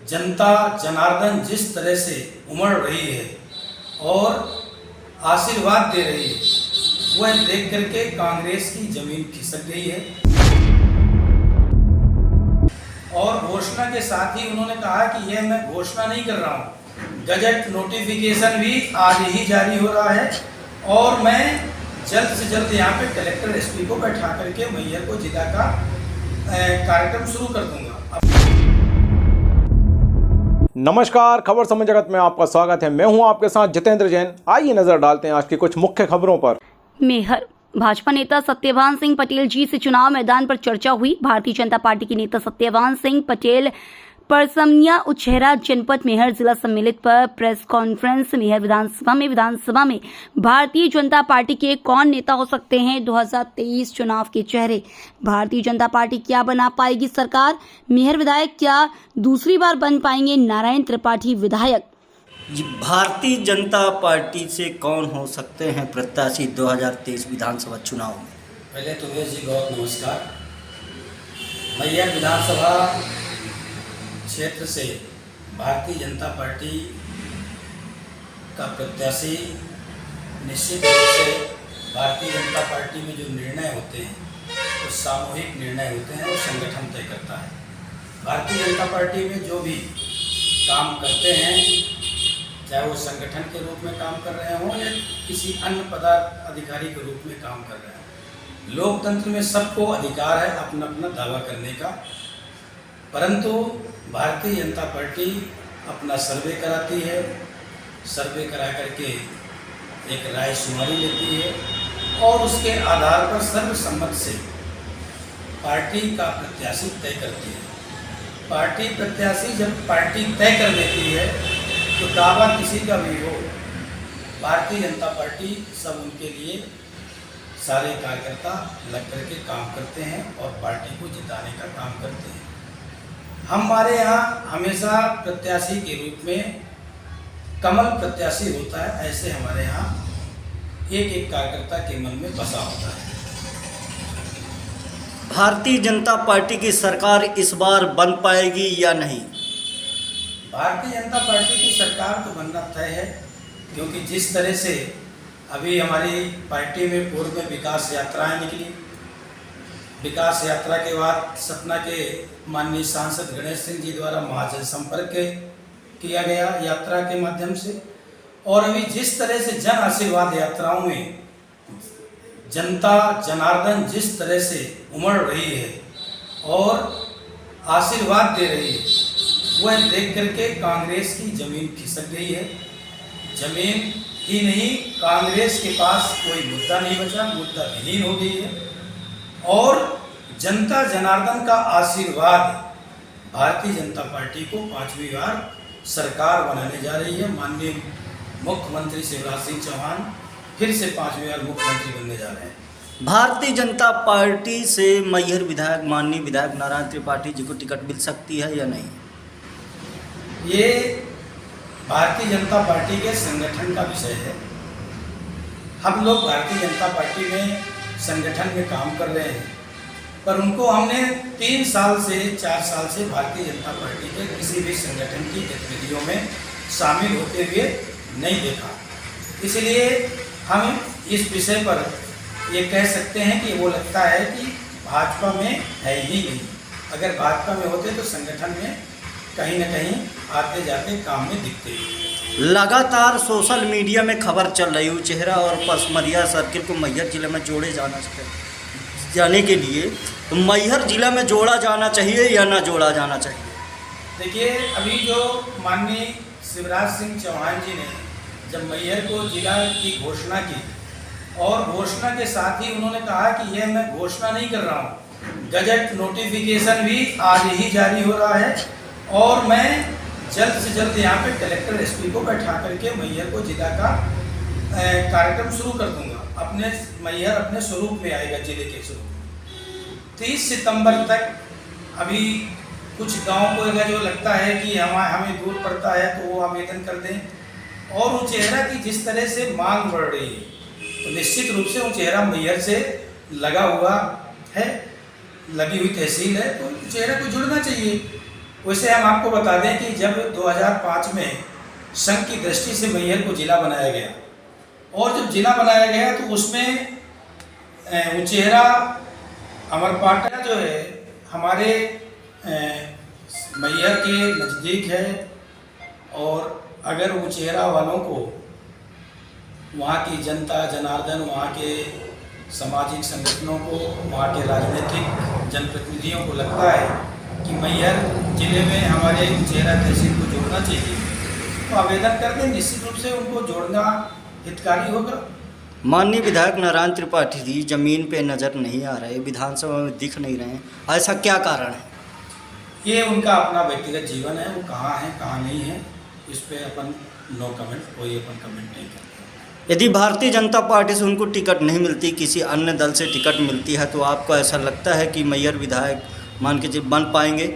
जनता जनार्दन जिस तरह से उमड़ रही है और आशीर्वाद दे रही है, वह देख करके कांग्रेस की जमीन खिसक गई है। और घोषणा के साथ ही उन्होंने कहा कि यह मैं घोषणा नहीं कर रहा हूँ, गजट नोटिफिकेशन भी आज ही जारी हो रहा है और मैं जल्द से जल्द यहाँ पे कलेक्टर एसपी को बैठा करके मैहर को जिला का कार्यक्रम शुरू कर दूंगा। नमस्कार, खबर समय जगत में आपका स्वागत है। मैं हूं आपके साथ जितेंद्र जैन। आइए नजर डालते हैं आज की कुछ मुख्य खबरों पर। मैहर भाजपा नेता सत्यवान सिंह पटेल जी से चुनाव मैदान पर चर्चा हुई। भारतीय जनता पार्टी के नेता सत्यवान सिंह पटेल परसमनिया उछेरा जनपद मैहर जिला सम्मिलित पर प्रेस कॉन्फ्रेंस। मैहर विधानसभा में भारतीय जनता पार्टी के कौन नेता हो सकते हैं 2023 चुनाव के चेहरे। भारतीय जनता पार्टी क्या बना पाएगी सरकार। मैहर विधायक क्या दूसरी बार बन पाएंगे नारायण त्रिपाठी विधायक। भारतीय जनता पार्टी से कौन हो सकते हैं प्रत्याशी 2023 विधानसभा चुनाव में। पहले तो जी बहुत नमस्कार। मैहर विधानसभा क्षेत्र से भारतीय जनता पार्टी का प्रत्याशी निश्चित रूप से भारतीय जनता पार्टी में जो निर्णय होते हैं वो सामूहिक निर्णय होते हैं और संगठन तय करता है। भारतीय जनता पार्टी में जो भी काम करते हैं, चाहे वो संगठन के रूप में काम कर रहे हों या किसी अन्य पदाधिकारी के रूप में काम कर रहे हों, लोकतंत्र में सबको अधिकार है अपना अपना दावा करने का। परंतु भारतीय जनता पार्टी अपना सर्वे कराती है, सर्वे करा करके एक राय शुमारी लेती है और उसके आधार पर सर्वसम्मत से पार्टी का प्रत्याशी तय करती है। पार्टी प्रत्याशी जब पार्टी तय कर देती है तो दावा किसी का भी हो, भारतीय जनता पार्टी सब उनके लिए सारे कार्यकर्ता लग करके काम करते हैं और पार्टी को जिताने का काम करते हैं। हमारे यहाँ हमेशा प्रत्याशी के रूप में कमल प्रत्याशी होता है, ऐसे हमारे यहाँ एक एक कार्यकर्ता के मन में बसा होता है। भारतीय जनता पार्टी की सरकार इस बार बन पाएगी या नहीं। भारतीय जनता पार्टी की सरकार तो बनना तय है, क्योंकि जिस तरह से अभी हमारी पार्टी में पूर्व में विकास यात्राएं निकली, विकास यात्रा के बाद सतना के माननीय सांसद गणेश सिंह जी द्वारा महाजन संपर्क किया गया यात्रा के माध्यम से, और अभी जिस तरह से जन आशीर्वाद यात्राओं में जनता जनार्दन जिस तरह से उमड़ रही है और आशीर्वाद दे रही है, वह देख करके कांग्रेस की जमीन खिसक गई है। जमीन ही नहीं, कांग्रेस के पास कोई मुद्दा नहीं बचा, मुद्दा विहीन हो गई है और जनता जनार्दन का आशीर्वाद भारतीय जनता पार्टी को 5वीं बार सरकार बनाने जा रही है। माननीय मुख्यमंत्री शिवराज सिंह चौहान फिर से 5वीं बार मुख्यमंत्री बनने जा रहे हैं। भारतीय जनता पार्टी से मैहर विधायक माननीय विधायक नारायण त्रिपाठी जी को टिकट मिल सकती है या नहीं। ये भारतीय जनता पार्टी के संगठन का विषय है। हम लोग भारतीय जनता पार्टी में संगठन में काम कर रहे हैं, पर उनको हमने 3 साल से 4 साल से भारतीय जनता पार्टी के किसी भी संगठन की गतिविधियों में शामिल होते हुए नहीं देखा। इसलिए हम इस विषय पर ये कह सकते हैं कि वो लगता है कि भाजपा में है ही नहीं। अगर भाजपा में होते तो संगठन में कहीं न कहीं आते जाते काम में दिखते। लगातार सोशल मीडिया में खबर चल रही है चेहरा और पसमरिया सर्किल को मैहर जिले में जोड़े जाने के लिए, तो मैहर जिला में जोड़ा जाना चाहिए या ना जोड़ा जाना चाहिए। देखिए, अभी जो माननीय शिवराज सिंह चौहान जी ने जब मैहर को जिला की घोषणा की और घोषणा के साथ ही उन्होंने कहा कि यह मैं घोषणा नहीं कर रहा हूँ, गजट नोटिफिकेशन भी आज ही जारी हो रहा है और मैं जल्द से जल्द यहाँ पे कलेक्टर एसपी को बैठा करके मैहर को जिला का कार्यक्रम शुरू कर दूंगा। अपने मैहर अपने स्वरूप में आएगा, जिले के स्वरूप। 30 सितंबर तक अभी कुछ गांव को अगर जो लगता है कि हमें दूर पड़ता है तो वो आवेदन कर दें। और उचेहरा की जिस तरह से मांग बढ़ रही है तो निश्चित रूप से उचेहरा मैहर से लगा हुआ है, लगी हुई तहसील है, तो उचेहरा को जुड़ना चाहिए। वैसे हम आपको बता दें कि जब 2005 में संघ की दृष्टि से मैहर को जिला बनाया गया और जब जिला बनाया गया तो उसमें उचेहरा अमरपाटन जो है हमारे मैहर के नज़दीक है और अगर उचेहरा वालों को वहाँ की जनता जनार्दन, वहाँ के सामाजिक संगठनों को, वहाँ के राजनीतिक जनप्रतिनिधियों को लगता है कि मैहर जिले में हमारे उचेहरा तहसील को जोड़ना चाहिए तो आवेदन कर दें, निश्चित रूप से उनको जोड़ना हितकारी होगा। माननीय विधायक नारायण त्रिपाठी जी जमीन पे नज़र नहीं आ रहे, विधानसभा में दिख नहीं रहे हैं, ऐसा क्या कारण है? ये उनका अपना व्यक्तिगत जीवन है, वो कहाँ है कहाँ नहीं है इस पर अपन नो कमेंट, कोई अपन कमेंट नहीं करते। यदि भारतीय जनता पार्टी से उनको टिकट नहीं मिलती, किसी अन्य दल से टिकट मिलती है तो आपको ऐसा लगता है कि मैहर विधायक मान के बन पाएंगे?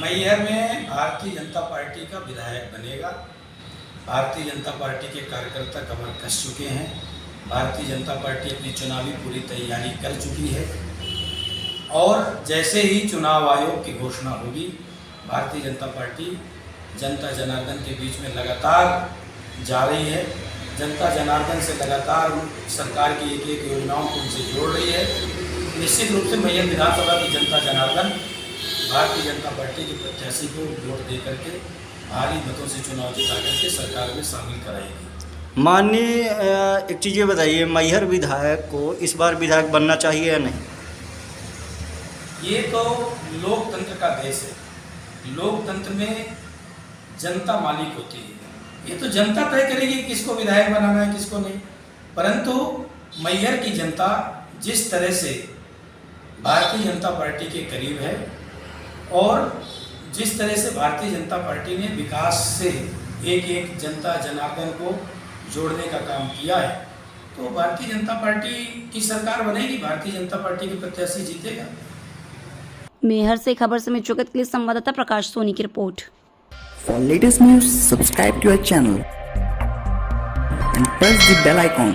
मैहर में भारतीय जनता पार्टी का विधायक बनेगा। भारतीय जनता पार्टी के कार्यकर्ता कमर कस चुके हैं। भारतीय जनता पार्टी अपनी चुनावी पूरी तैयारी कर चुकी है और जैसे ही चुनाव आयोग की घोषणा होगी, भारतीय जनता पार्टी जनता जनार्दन के बीच में लगातार जा रही है। जनता जनार्दन से लगातार सरकार की एक एक योजनाओं को उनसे जोड़ रही है। निश्चित रूप से मैहर विधानसभा की जनता जनार्दन भारतीय जनता पार्टी के प्रत्याशी को वोट दे करके भारी मतों से चुनाव जिता करके सरकार में शामिल कराएगी। माननीय एक चीज़ ये बताइए, मैहर विधायक को इस बार विधायक बनना चाहिए या नहीं? ये तो लोकतंत्र का देश है। लोकतंत्र में जनता मालिक होती है। ये तो जनता तय करेगी किसको विधायक बनाना है किसको नहीं। परंतु मैहर की जनता जिस तरह से भारतीय जनता पार्टी के करीब है और जिस तरह से भारतीय जनता पार्टी ने विकास से एक एक जनता जनार्दन को जोड़ने का काम किया है, तो भारतीय जनता पार्टी की सरकार बनेगी, भारतीय जनता पार्टी के प्रत्याशी जीतेगा। मैहर से खबर समेत जगत के लिए संवाददाता प्रकाश सोनी की report. For latest news, subscribe to our channel and press the bell icon